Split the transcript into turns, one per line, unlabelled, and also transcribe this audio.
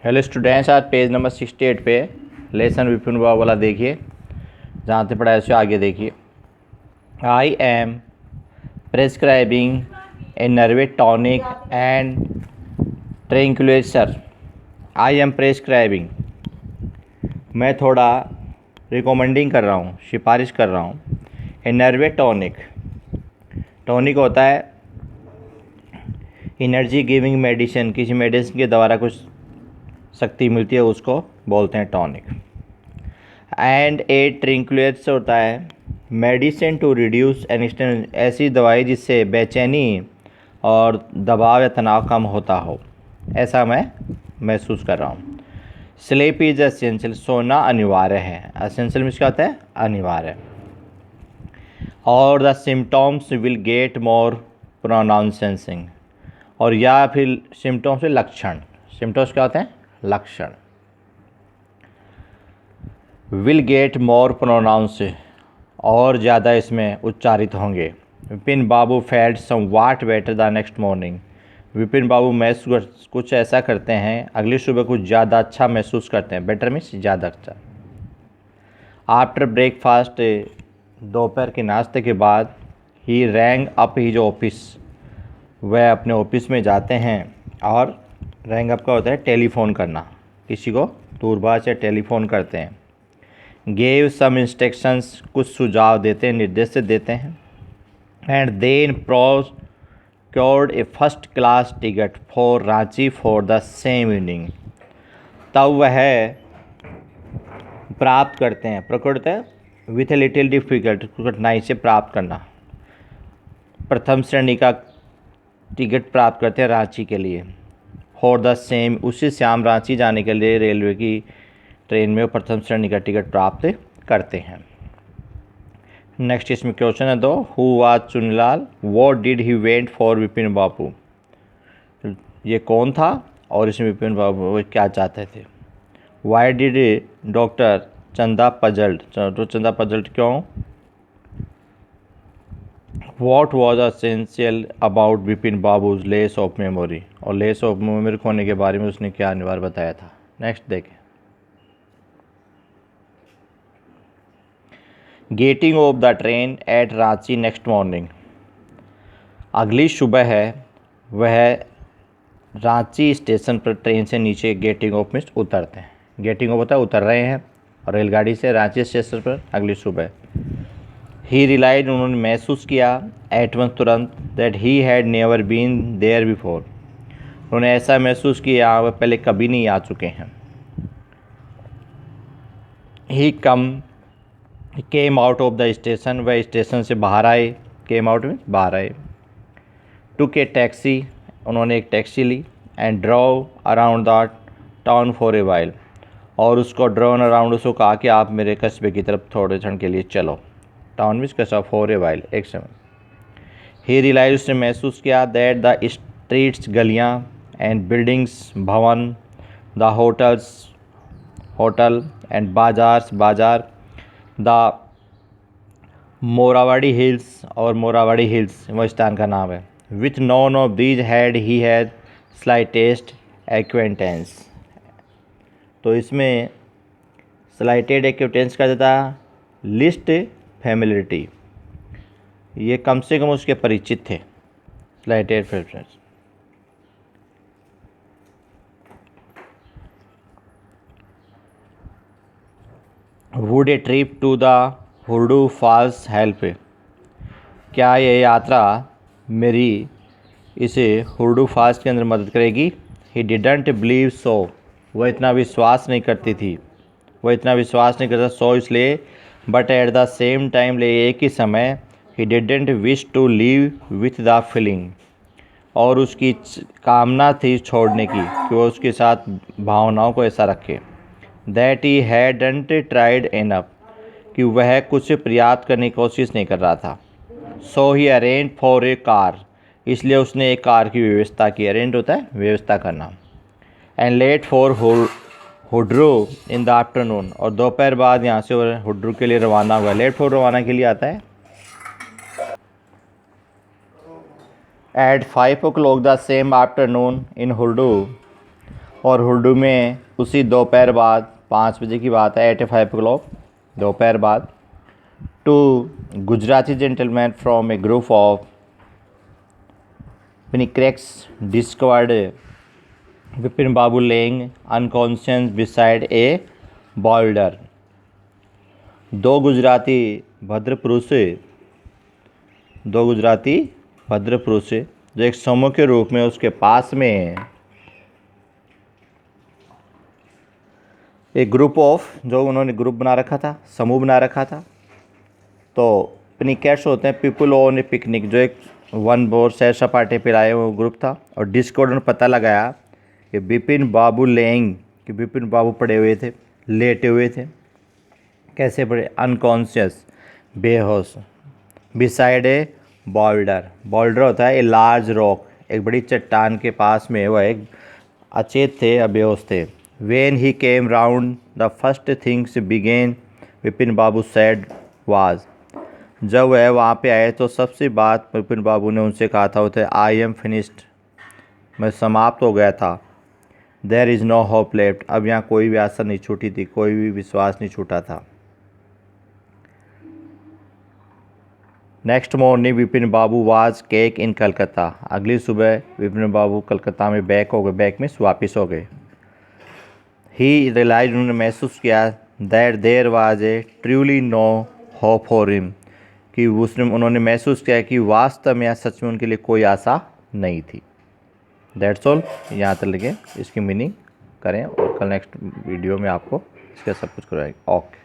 Hello students, आज page number 68 पे lesson Vipin बाबू वाला देखिए। जहाँ से पढ़ाया उससे आगे देखिए। I am prescribing a nerve tonic and tranquilliser. I am prescribing, मैं थोड़ा रिकमेंडिंग कर रहा हूँ, सिफारिश कर रहा हूँ। ए नर्वे टॉनिक, टॉनिक होता है एनर्जी गिविंग मेडिसिन, किसी मेडिसिन के द्वारा कुछ शक्ति मिलती है, उसको बोलते हैं टॉनिक। एंड ए ट्रैंक्विलाइजर होता है मेडिसिन टू रिड्यूस एंग्जाइटी, ऐसी दवाई जिससे बेचैनी और दबाव या तनाव कम होता हो, ऐसा मैं महसूस कर रहा हूँ। स्लीप इज एसेंशियल, सोना अनिवार्य है। एसेंशियल में क्या होता है? अनिवार्य। और the symptoms will get more pronouncing, और या फिर सिम्टम्स से लक्षण। सिम्टम्स क्या होते हैं? लक्षण। विल गेट मोर प्रोनाउंस, और ज़्यादा इसमें उच्चारित होंगे। Vipin Babu felt somewhat better the next morning, Vipin Babu महसूस कुछ ऐसा करते हैं, अगली सुबह कुछ ज़्यादा अच्छा महसूस करते हैं। बेटर मीन्स ज़्यादा अच्छा। आफ्टर ब्रेकफास्ट, दोपहर के नाश्ते के बाद, ही रैंग अप हिज ऑफिस, वह अपने ऑफिस में जाते हैं। और रैंग अप का होता है टेलीफोन करना, किसी को दूरभाष से टेलीफोन करते हैं। गेव सम इंस्ट्रक्शंस, कुछ सुझाव देते हैं, निर्देश देते हैं। And then procured a first class ticket for Ranchi for the same evening, तब वह प्राप्त करते हैं। प्रोक्योर्ड है विथ ए लिटिल डिफिकल्ट, कठिनाई से प्राप्त करना, प्रथम श्रेणी का टिकट प्राप्त करते हैं रांची के लिए। फॉर द सेम, उसी शाम रांची जाने के लिए रेलवे की ट्रेन में प्रथम श्रेणी का टिकट प्राप्त करते हैं। नेक्स्ट इसमें क्वेश्चन है दो, who was Chunilal, what did he went for Vipin Babu, ये कौन था और इसमें विपिन बाबू क्या चाहते थे। वाई डिड डॉक्टर चंदा पजल्ड, तो चंदा पजल्ड क्यों। What was essential about Vipin babus less of memory, और लेस ऑफ मेमोरी खोने के बारे में उसने क्या अनिवार्य बताया था। नेक्स्ट देखें। Getting off the train eight Ranchi next morning, अगली सुबह है वह रांची स्टेशन पर ट्रेन से नीचे गेटिंग ऑफ में उतरते हैं। गेटिंग ऑफ होता है उतर रहे हैं और रेलगाड़ी से रांची स्टेशन पर अगली सुबह। ही रिलाइड, उन्होंने महसूस किया, एट वन तुरंत, that he had never been there before, उन्होंने ऐसा महसूस किया वह पहले कभी नहीं आ चुके हैं। He came out of the station, वह स्टेशन से बाहर आए। केम आउट में बाहर आए। टुक ए टैक्सी, उन्होंने एक टैक्सी ली। And drove around the town for a while, और उसको ड्रोन अराउंड, उसको कहा कि आप मेरे कस्बे की तरफ थोड़े क्षण के लिए चलो। टाउन में कस्बा, फॉर ए वाइल, एक समय। ही रियलाइज, उसने महसूस किया, दैट द स्ट्रीट्स, गलियाँ, एंड बिल्डिंग्स, भवन, the hotels, hotel, and bazaars, बाजार, द मोरावाड़ी हिल्स, और मोरावाड़ी हिल्स वो स्थान का नाम है। With none of these had he had slightest acquaintance, तो इसमें स्लाइटेड एक्वेंटेंस का देता लिस्ट फैमिलिटी, ये कम से कम उसके परिचित थे। Slighted familiarity. Would a trip to the हुर्डू फॉल्स हेल्प, क्या ये यात्रा मेरी इसे हुर्डू फॉल्स के अंदर मदद करेगी। ही डिडंट बिलीव सो, वह इतना विश्वास नहीं करती थी, वह इतना विश्वास नहीं करता सो इसलिए। But at the same time, ले एक ही समय, he didn't wish to leave with the feeling, और उसकी कामना थी छोड़ने की कि वह उसके साथ भावनाओं को ऐसा रखे। That he hadn't tried enough, कि वह कुछ प्रयास करने की कोशिश नहीं कर रहा था। सो ही अरेंज फॉर ए कार, इसलिए उसने एक कार की व्यवस्था की। अरेंज होता है व्यवस्था करना। And late for Hundru in the afternoon, और दोपहर बाद यहाँ से हुड्रू के लिए रवाना हुआ। लेट फॉर रवाना के लिए आता है। At 5 o'clock the same afternoon in Hundru, और उर्दू में उसी दोपहर बाद 5 बजे की बात है, 85 o'clock दोपहर बाद, two Gujarati gentleman from a group of picnickers discovered Vipin Babu lying unconscious beside a boulder. दो गुजराती भद्र पुरुष जो एक समूह के रूप में उसके पास में एक ग्रुप ऑफ, जो उन्होंने ग्रुप बना रखा था, समूह बना रखा था। तो पिनिकेट्स होते हैं पीपल ऑन ए पिकनिक, जो एक वन बोर सैर सपाटे पर आए वो ग्रुप था। और डिस्कॉर्ड ने पता लगाया कि बिपिन बाबू लेइंग, कि बिपिन बाबू पड़े हुए थे, लेटे हुए थे। कैसे पड़े? अनकॉन्शियस, बेहोश, बिसाइड ए बॉल्डर होता है ए लार्ज रॉक, एक बड़ी चट्टान के पास में वह एक अचेत थे, बेहोश थे। When he came round the first things began Vipin Babu said was, जब वह वहाँ पे आए तो सबसे बात विपिन बाबू ने उनसे कहा था, उसे आई एम फिनिश्ड, मैं समाप्त हो गया था। There is no hope left, अब यहाँ कोई भी आशा नहीं छूटी थी, कोई भी विश्वास नहीं छूटा था। Next morning Vipin Babu was cake इन कलकत्ता, अगली सुबह विपिन बाबू कलकत्ता में बैक हो गए, बैक में वापस हो गए। ही रियलाइज, उन्होंने महसूस किया, that there was a truly no hope for him, कि उन्होंने महसूस किया कि वास्तव में या सच में उनके लिए कोई आशा नहीं थी। दैट्स ऑल, यहाँ तक लगे इसकी मीनिंग करें और कल नेक्स्ट वीडियो में आपको इसका सब कुछ करवाएंगे। ओके।